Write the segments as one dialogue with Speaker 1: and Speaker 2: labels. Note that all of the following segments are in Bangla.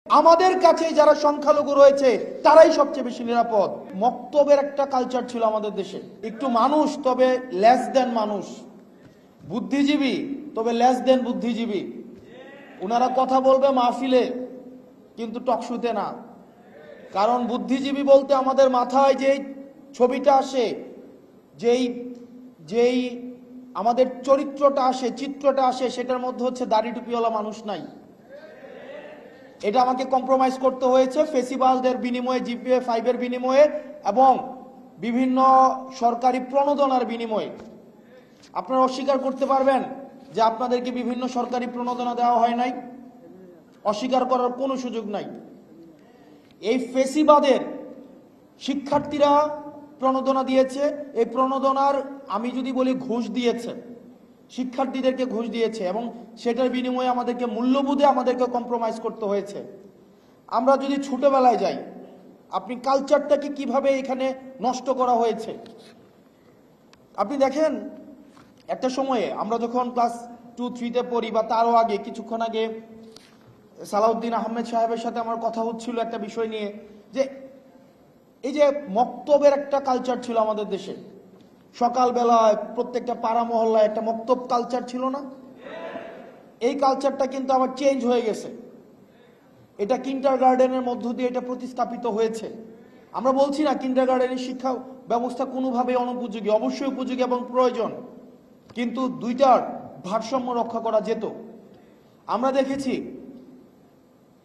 Speaker 1: আমাদের কাছে যারা সংখ্যালঘু রয়েছে তারাই সবচেয়ে বেশি নিরাপদ। মক্তবের একটা কালচার ছিল আমাদের দেশে, একটু মানুষ তবে লেস দেন মানুষ, বুদ্ধিজীবী তবে লেস দেন বুদ্ধিজীবী। ওনারা কথা বলবে মাহফিলে কিন্তু টকশুতে না। কারণ বুদ্ধিজীবী বলতে আমাদের মাথায় যেই ছবিটা আসে, যেই যেই আমাদের চরিত্রটা আসে, চিত্রটা আসে, সেটার মধ্যে হচ্ছে দাড়ি টুপিওয়ালা মানুষ নাই। এটা আমাকে কম্প্রোমাইজ করতে হয়েছে ফেসিবালদের বিনিময়ে, জিপিএ 5 এর বিনিময়ে এবং বিভিন্ন সরকারি প্রণোদনার বিনিময়ে। আপনারা অস্বীকার করতে পারবেন যে আপনাদেরকে বিভিন্ন সরকারি প্রণোদনা দেওয়া হয় নাই? অস্বীকার করার কোনো সুযোগ নাই। এই ফেসিবাদের শিক্ষার্থীরা প্রণোদনা দিয়েছে। এই প্রণোদনার আমি যদি বলি ঘুষ দিয়েছে, শিক্ষার্থীদেরকে ঘুষ দিয়েছে এবং সেটার বিনিময়ে আমাদেরকে মূল্যবোধে আমাদেরকে কম্প্রোমাইজ করতে হয়েছে। আমরা যদি ছোটবেলায় যাই, আপনি কালচারটাকে কিভাবে এখানে নষ্ট করা হয়েছে আপনি দেখেন। একটা সময়ে আমরা যখন ক্লাস 2-3-তে পড়ি বা তারও আগে, কিছুক্ষণ আগে সালাউদ্দিন আহমেদ সাহেবের সাথে আমার কথা হচ্ছিল একটা বিষয় নিয়ে, যে এই যে মক্তবের একটা কালচার ছিল আমাদের দেশে। সকালবেলায় প্রত্যেকটা পাড়া মহল্লায় একটা মক্তব কালচার ছিল না? এই কালচারটা কিন্তু আবার চেঞ্জ হয়ে গেছে। এটা কিন্ডারগার্টেনের মধ্য দিয়ে এটা প্রতিস্থাপিত হয়েছে। আমরা বলছি না কিন্ডারগার্টেনের শিক্ষা ব্যবস্থা কোনোভাবেই অনুপযোগী, অবশ্যই উপযোগী এবং প্রয়োজন, কিন্তু দুইটার ভারসাম্য রক্ষা করা যেত। আমরা দেখেছি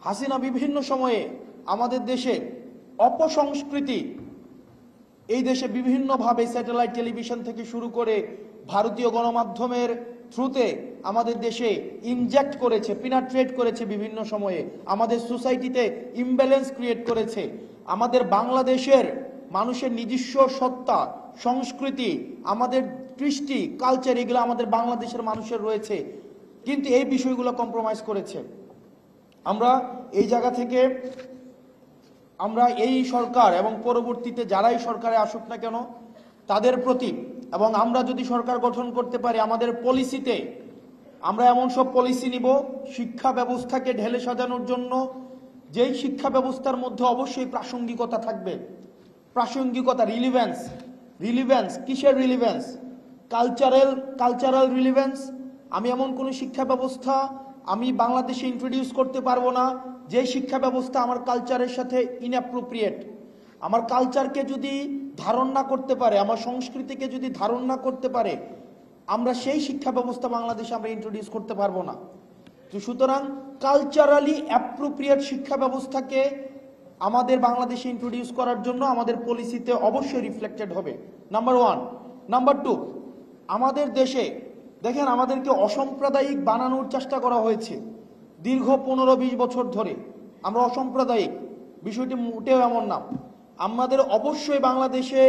Speaker 1: হাসিনা বিভিন্ন সময়ে আমাদের দেশে অপসংস্কৃতি, এই দেশে বিভিন্নভাবে স্যাটেলাইট টেলিভিশন থেকে শুরু করে ভারতীয় গণমাধ্যমের থ্রুতে আমাদের দেশে ইনজেক্ট করেছে, পিনাট্রেট করেছে বিভিন্ন সময়ে, আমাদের সোসাইটিতে ইমব্যালেন্স ক্রিয়েট করেছে। আমাদের বাংলাদেশের মানুষের নিজস্ব সত্তা, সংস্কৃতি, আমাদের কৃষ্টি, কালচার, এগুলো আমাদের বাংলাদেশের মানুষের রয়েছে, কিন্তু এই বিষয়গুলো কম্প্রোমাইজ করেছে। আমরা এই জায়গা থেকে আমরা এই সরকার এবং পরবর্তীতে যারাই সরকারে আসুক না কেন তাদের প্রতি, এবং আমরা যদি সরকার গঠন করতে পারি আমাদের পলিসিতে আমরা এমন সব পলিসি নিব শিক্ষা ব্যবস্থাকে ঢেলে সাজানোর জন্য, যেই শিক্ষা ব্যবস্থার মধ্যে অবশ্যই প্রাসঙ্গিকতা থাকবে। প্রাসঙ্গিকতা, রিলিভেন্স কিসের রিলিভেন্স? Cultural relevance. আমি এমন কোনো শিক্ষা ব্যবস্থা আমি বাংলাদেশে ইন্ট্রোডিউস করতে পারবো না যে শিক্ষা ব্যবস্থা আমার কালচারের সাথে ইনঅ্যাপ্রোপ্রিয়েট। আমার কালচারকে যদি ধারণ না করতে পারে, আমার সংস্কৃতিকে যদি ধারণ না করতে পারে, আমরা সেই শিক্ষা ব্যবস্থা বাংলাদেশে আমরা ইন্ট্রোডিউস করতে পারবো না। তো সুতরাং কালচারালি অ্যাপ্রোপ্রিয়েট শিক্ষা ব্যবস্থাকে আমাদের বাংলাদেশে ইন্ট্রোডিউস করার জন্য আমাদের পলিসিতে অবশ্যই রিফ্লেক্টেড হবে, নাম্বার 1। নাম্বার 2, আমাদের দেশে দেখেন আমাদেরকে অসাম্প্রদায়িক বানানোর চেষ্টা করা হয়েছে দীর্ঘ 15-20 বছর ধরে। আমরা অসাম্প্রদায়িক, বিষয়টি মোটেও এমন না। আমাদের অবশ্যই বাংলাদেশে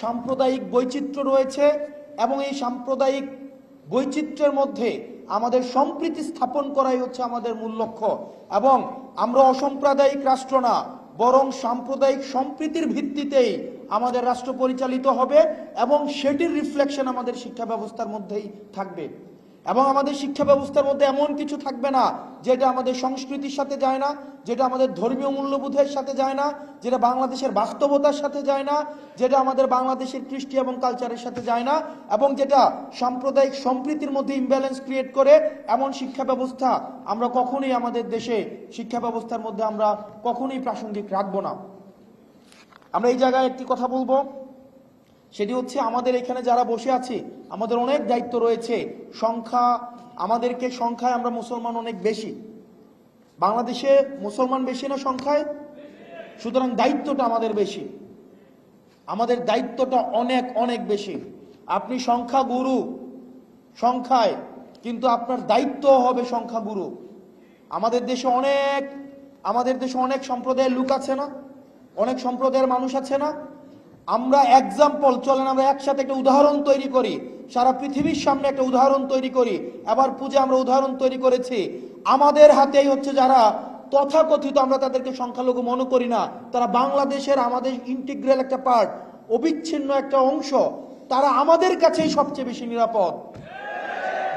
Speaker 1: সাম্প্রদায়িক বৈচিত্র্য রয়েছে এবং এই সাম্প্রদায়িক বৈচিত্র্যের মধ্যে আমাদের সম্প্রীতি স্থাপন করাই হচ্ছে আমাদের মূল লক্ষ্য। এবং আমরা অসাম্প্রদায়িক রাষ্ট্র না, বরং সাম্প্রদায়িক সম্প্রীতির ভিত্তিতেই আমাদের রাষ্ট্র পরিচালিত হবে এবং সেটির রিফ্লেকশন আমাদের শিক্ষা ব্যবস্থার মধ্যেই থাকবে। এবং আমাদের শিক্ষা ব্যবস্থার মধ্যে এমন কিছু থাকবে না যেটা আমাদের সংস্কৃতির সাথে যায় না, যেটা আমাদের ধর্মীয় মূল্যবোধের সাথে যায় না, যেটা বাংলাদেশের বাস্তবতার সাথে যায় না, যেটা আমাদের বাংলাদেশের কৃষ্টি এবং কালচারের সাথে যায় না, এবং যেটা সাম্প্রদায়িক সম্প্রীতির মধ্যে ইমব্যালেন্স ক্রিয়েট করে। এমন শিক্ষা ব্যবস্থা আমরা কখনোই আমাদের দেশে শিক্ষা ব্যবস্থার মধ্যে আমরা কখনোই প্রাসঙ্গিক রাখবো না। আমরা এই জায়গায় একটি কথা বলবো, সেটি হচ্ছে আমাদের এখানে যারা বসে আছি আমাদের অনেক দায়িত্ব রয়েছে। আমাদেরকে সংখ্যায় আমরা মুসলমান অনেক বেশি, বাংলাদেশে মুসলমান বেশি না সংখ্যায়? সুতরাং দায়িত্বটা আমাদের বেশি, আমাদের দায়িত্বটা অনেক অনেক বেশি। আপনি সংখ্যাগুরু সংখ্যায়, কিন্তু আপনার দায়িত্ব হবে সংখ্যাগুরু। আমাদের দেশে অনেক সম্প্রদায়ের লোক আছে না, অনেক সম্প্রদায়ের মানুষ আছে না? আমরা এক্সাম্পল, চলেন আমরা একসাথে একটা উদাহরণ তৈরি করি, সারা পৃথিবীর সামনে একটা উদাহরণ তৈরি করি। এবার পূজা আমরা উদাহরণ তৈরি করেছি, আমাদের হাতেই হচ্ছে যারা তথাকথিত আমরা তাদেরকে সংখ্যালঘু মনে করি না, তারা বাংলাদেশের আমাদের ইন্টিগ্রাল একটা পার্ট, অবিচ্ছিন্ন একটা অংশ, তারা আমাদের কাছেই সবচেয়ে বেশি নিরাপদ।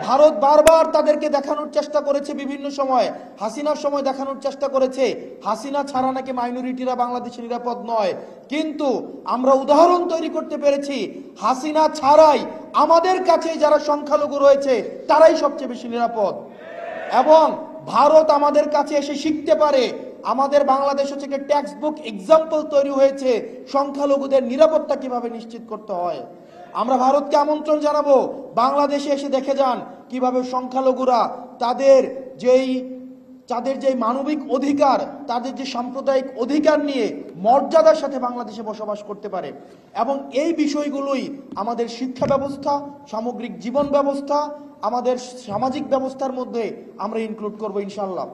Speaker 1: ভারত বারবার তাদেরকে দেখানোর চেষ্টা করেছে, বিভিন্ন সময় হাসিনার সময় দেখানোর চেষ্টা করেছে হাসিনা ছাড়া নাকি মাইনরিটিরা বাংলাদেশে নিরাপদ নয়। কিন্তু আমরা উদাহরণ তৈরি করতে পেরেছি হাসিনা ছাড়াই আমাদের কাছে যারা সংখ্যালঘু রয়েছে তারাই সবচেয়ে বেশি নিরাপদ। এবং ভারত আমাদের কাছে এসে শিখতে পারে। আমাদের বাংলাদেশ হচ্ছে একটা টেক্সট বুক এক্সাম্পল তৈরি হয়েছে সংখ্যালঘুদের নিরাপত্তা কিভাবে নিশ্চিত করতে হয়। আমরা ভারতকে আমন্ত্রণ জানাবো বাংলাদেশে এসে দেখে যান কিভাবে সংখ্যালঘুরা তাদের যেই মানবিক অধিকার, তাদের যে সাম্প্রদায়িক অধিকার নিয়ে মর্যাদার সাথে বাংলাদেশে বসবাস করতে পারে। এবং এই বিষয়গুলোই আমাদের শিক্ষা ব্যবস্থা, সামগ্রিক জীবন ব্যবস্থা, আমাদের সামাজিক ব্যবস্থার মধ্যে আমরা ইনক্লুড করবো ইনশাআল্লাহ।